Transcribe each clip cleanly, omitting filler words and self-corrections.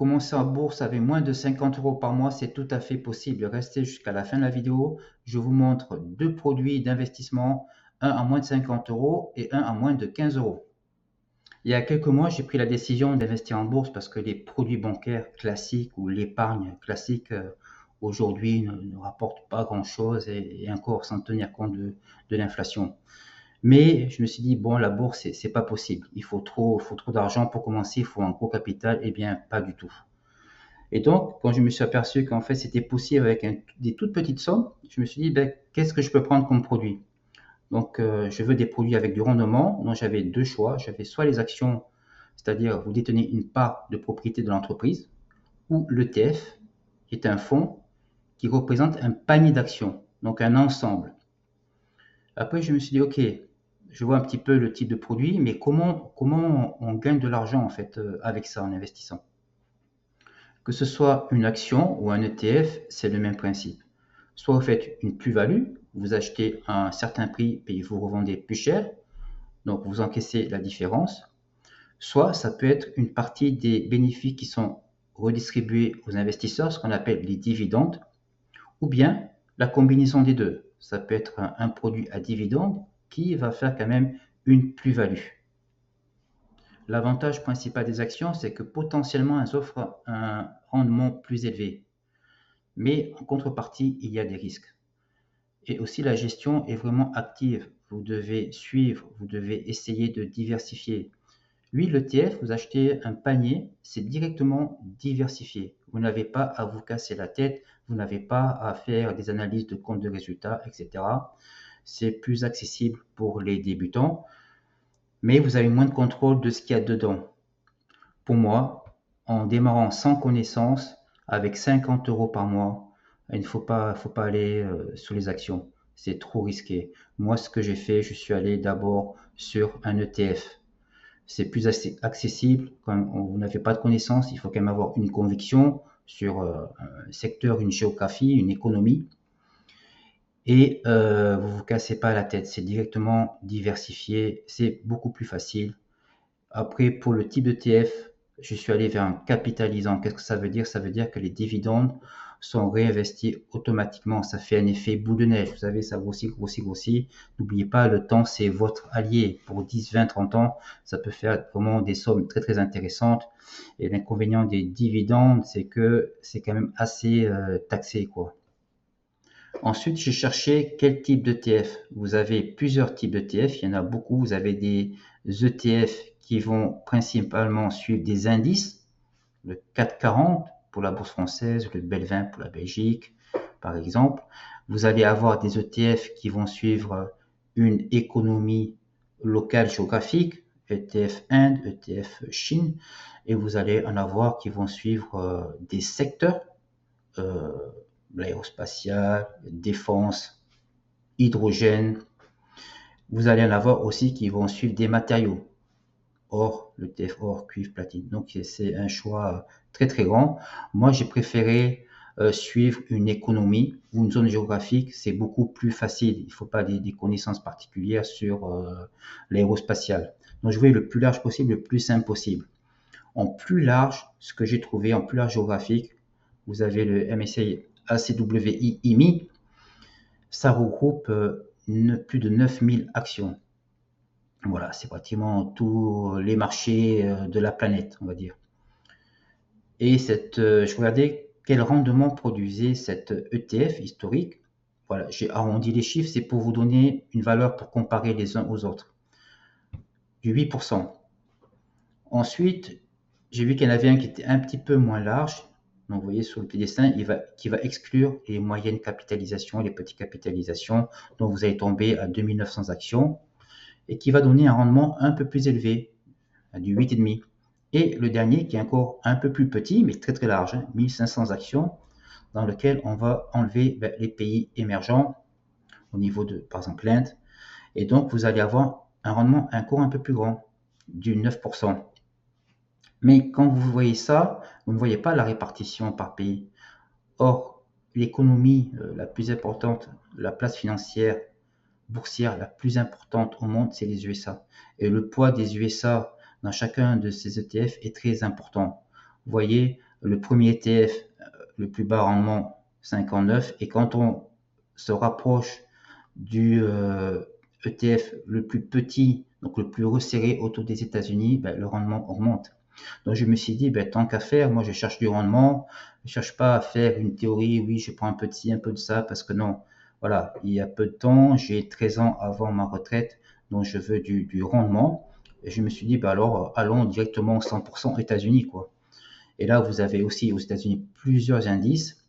Commencer en bourse avec moins de 50 euros par mois, c'est tout à fait possible. Restez jusqu'à la fin de la vidéo. Je vous montre deux produits d'investissement, un à moins de 50 euros et un à moins de 15 euros. Il y a quelques mois, j'ai pris la décision d'investir en bourse parce que les produits bancaires classiques ou l'épargne classique aujourd'hui ne rapportent pas grand-chose et encore sans tenir compte de l'inflation. Mais je me suis dit, bon, la bourse, c'est pas possible. Il faut trop d'argent pour commencer, il faut un gros capital. Eh bien, pas du tout. Et donc, quand je me suis aperçu qu'en fait, c'était possible avec des toutes petites sommes, je me suis dit, ben, qu'est-ce que je peux prendre comme produit? Donc, je veux des produits avec du rendement. Donc, j'avais deux choix. J'avais soit les actions, c'est-à-dire vous détenez une part de propriété de l'entreprise, ou l'ETF, qui est un fonds qui représente un panier d'actions, donc un ensemble. Après, je me suis dit, OK, je vois un petit peu le type de produit, mais comment on gagne de l'argent en fait avec ça en investissant? Que ce soit une action ou un ETF, c'est le même principe. Soit vous faites une plus-value, vous achetez à un certain prix et vous revendez plus cher, donc vous encaissez la différence. Soit ça peut être une partie des bénéfices qui sont redistribués aux investisseurs, ce qu'on appelle les dividendes, ou bien la combinaison des deux. Ça peut être un produit à dividendes qui va faire quand même une plus-value. L'avantage principal des actions, c'est que potentiellement elles offrent un rendement plus élevé. Mais en contrepartie, il y a des risques. Et aussi, la gestion est vraiment active. Vous devez suivre, vous devez essayer de diversifier. Oui, l'ETF, vous achetez un panier, c'est directement diversifié. Vous n'avez pas à vous casser la tête, vous n'avez pas à faire des analyses de compte de résultats, etc. C'est plus accessible pour les débutants, mais vous avez moins de contrôle de ce qu'il y a dedans. Pour moi, en démarrant sans connaissance, avec 50 euros par mois, il ne faut pas aller sur les actions. C'est trop risqué. Moi, ce que j'ai fait, je suis allé d'abord sur un ETF. C'est plus accessible quand vous n'avez pas de connaissances. Il faut quand même avoir une conviction sur un secteur, une géographie, une économie. Et vous ne vous cassez pas la tête. C'est directement diversifié. C'est beaucoup plus facile. Après, pour le type d'ETF, je suis allé vers un capitalisant. Qu'est-ce que ça veut dire? Ça veut dire que les dividendes sont réinvestis automatiquement. Ça fait un effet boule de neige. Vous savez, ça grossit, grossit, grossit. N'oubliez pas, le temps, c'est votre allié. Pour 10, 20, 30 ans, ça peut faire vraiment des sommes très, très intéressantes. Et l'inconvénient des dividendes, c'est que c'est quand même assez taxé, quoi. Ensuite, j'ai cherché quel type d'ETF. Vous avez plusieurs types d'ETF, il y en a beaucoup. Vous avez des ETF qui vont principalement suivre des indices, le CAC 40 pour la bourse française, le BEL 20 pour la Belgique, par exemple. Vous allez avoir des ETF qui vont suivre une économie locale géographique, ETF Inde, ETF Chine, et vous allez en avoir qui vont suivre des secteurs, euh, l'aérospatiale, défense, hydrogène. Vous allez en avoir aussi qui vont suivre des matériaux, or, le TF or, cuivre, platine. Donc c'est un choix très très grand. Moi j'ai préféré suivre une économie ou une zone géographique, c'est beaucoup plus facile. Il ne faut pas des connaissances particulières sur l'aérospatiale. Donc je voulais le plus large possible, le plus simple possible. En plus large, ce que j'ai trouvé en plus large géographique, vous avez le MSCI ACWI IMI, ça regroupe plus de 9000 actions. Voilà, c'est pratiquement tous les marchés de la planète, on va dire. Et je regardais quel rendement produisait cette ETF historique. Voilà, j'ai arrondi les chiffres, c'est pour vous donner une valeur pour comparer les uns aux autres. Du 8%. Ensuite, j'ai vu qu'il y en avait un qui était un petit peu moins large. Donc, vous voyez sur le petit dessin, qui va exclure les moyennes capitalisations, les petites capitalisations. Donc, vous allez tomber à 2900 actions et qui va donner un rendement un peu plus élevé, à du 8,5. Et le dernier qui est encore un peu plus petit, mais très très large, 1500 actions, dans lequel on va enlever les pays émergents au niveau de, par exemple, l'Inde. Et donc, vous allez avoir un rendement encore un peu plus grand, du 9%. Mais quand vous voyez ça, vous ne voyez pas la répartition par pays. Or, l'économie la plus importante, la place financière boursière la plus importante au monde, c'est les USA. Et le poids des USA dans chacun de ces ETF est très important. Vous voyez, le premier ETF, le plus bas rendement, 59. Et quand on se rapproche du ETF le plus petit, donc le plus resserré autour des États-Unis, ben, le rendement augmente. Donc je me suis dit, ben, tant qu'à faire, moi je cherche du rendement, je ne cherche pas à faire une théorie, oui, je prends un peu de ci, un peu de ça, parce que non, voilà, il y a peu de temps, j'ai 13 ans avant ma retraite, donc je veux du rendement. Et je me suis dit, ben alors allons directement 100% États-Unis, quoi. Et là, vous avez aussi aux États-Unis plusieurs indices.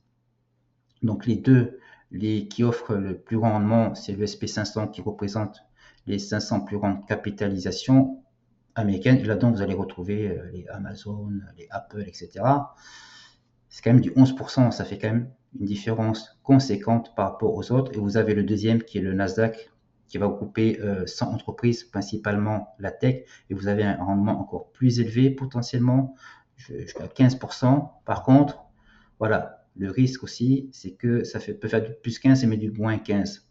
Donc les qui offrent le plus grand rendement, c'est le SP500 qui représente les 500 plus grandes capitalisations américaines. Et là-dedans, vous allez retrouver les Amazon, les Apple, etc. C'est quand même du 11%, ça fait quand même une différence conséquente par rapport aux autres. Et vous avez le deuxième qui est le Nasdaq, qui va regrouper 100 entreprises, principalement la tech, et vous avez un rendement encore plus élevé potentiellement, jusqu'à 15%. Par contre, voilà, le risque aussi, c'est que ça peut faire du plus 15 mais du moins 15.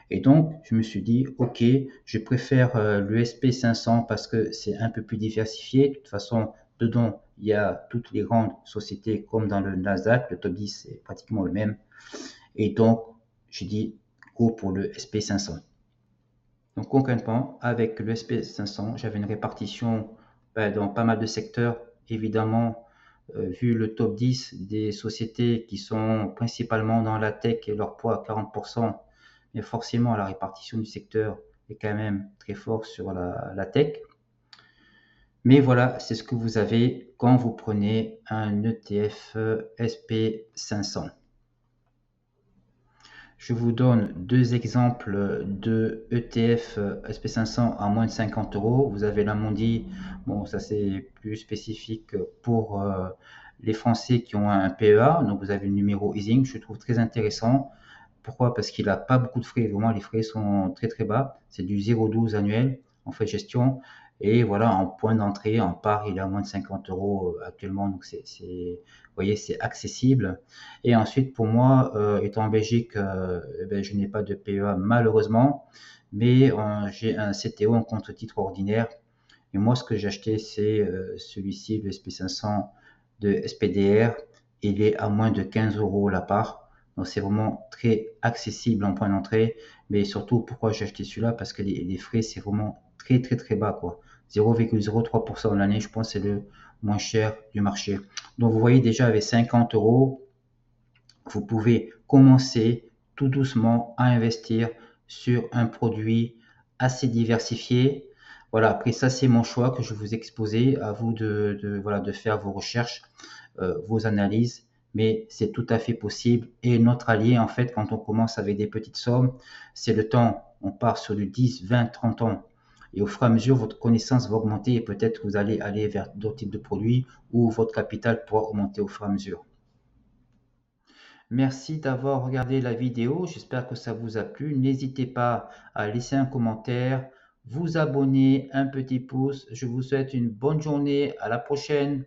Et donc, je me suis dit, ok, je préfère le SP500 parce que c'est un peu plus diversifié. De toute façon, dedans, il y a toutes les grandes sociétés comme dans le Nasdaq. Le top 10, c'est pratiquement le même. Et donc, j'ai dit, go pour le SP500. Donc, concrètement, avec le SP500, j'avais une répartition dans pas mal de secteurs. Évidemment, vu le top 10 des sociétés qui sont principalement dans la tech et leur poids à 40%, mais forcément la répartition du secteur est quand même très forte sur la tech. Mais voilà, c'est ce que vous avez quand vous prenez un ETF SP500. Je vous donne deux exemples de ETF SP500 à moins de 50 euros. Vous avez l'Amundi, bon, ça c'est plus spécifique pour les Français qui ont un PEA. Donc vous avez le numéro Easing, je trouve très intéressant. Pourquoi? Parce qu'il n'a pas beaucoup de frais. Vraiment, les frais sont très très bas. C'est du 0,12 annuel en frais de gestion. Et voilà, en point d'entrée, en part, il est à moins de 50 euros actuellement. Donc, vous voyez, c'est accessible. Et ensuite, pour moi, étant en Belgique, ben, je n'ai pas de PEA malheureusement, mais j'ai un CTO, un compte titre ordinaire. Et moi, ce que j'ai acheté, c'est celui-ci, le SP500 de SPDR. Il est à moins de 15 euros la part. Donc, c'est vraiment très accessible en point d'entrée. Mais surtout, pourquoi j'ai acheté celui-là? Parce que les frais, c'est vraiment très, très, très bas, quoi. 0,03% l'année, je pense, c'est le moins cher du marché. Donc, vous voyez déjà, avec 50 euros, vous pouvez commencer tout doucement à investir sur un produit assez diversifié. Voilà, après ça, c'est mon choix que je vous ai exposé. À vous voilà, de faire vos recherches, vos analyses, mais c'est tout à fait possible. Et notre allié, en fait, quand on commence avec des petites sommes, c'est le temps. On part sur du 10, 20, 30 ans. Et au fur et à mesure, votre connaissance va augmenter et peut-être vous allez aller vers d'autres types de produits où votre capital pourra augmenter au fur et à mesure. Merci d'avoir regardé la vidéo. J'espère que ça vous a plu. N'hésitez pas à laisser un commentaire, vous abonner, un petit pouce. Je vous souhaite une bonne journée. À la prochaine.